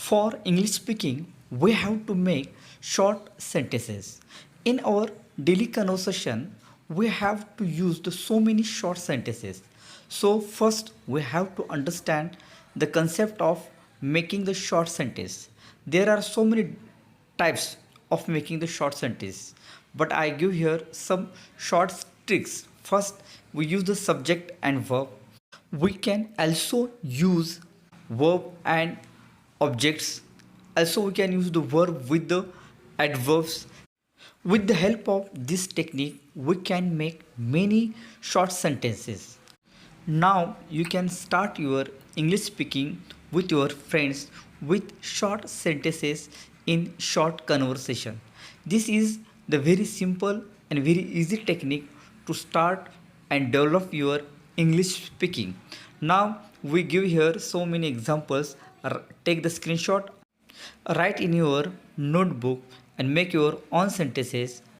For English speaking, we have to make short sentences. In our daily conversation, we have to use so many short sentences. So first we have to understand the concept of making the short sentence. There are so many types of making the short sentence, but I give here some short tricks. First, we use the subject and verb. We can also use verb and objects. Also, we can use the verb with the adverbs. With the help of this technique, we can make many short sentences. Now you can start your English speaking with your friends with short sentences in short conversation. This is the very simple and very easy technique to start and develop your English speaking. Now we give here so many examples. Take the screenshot, write in your notebook and make your own sentences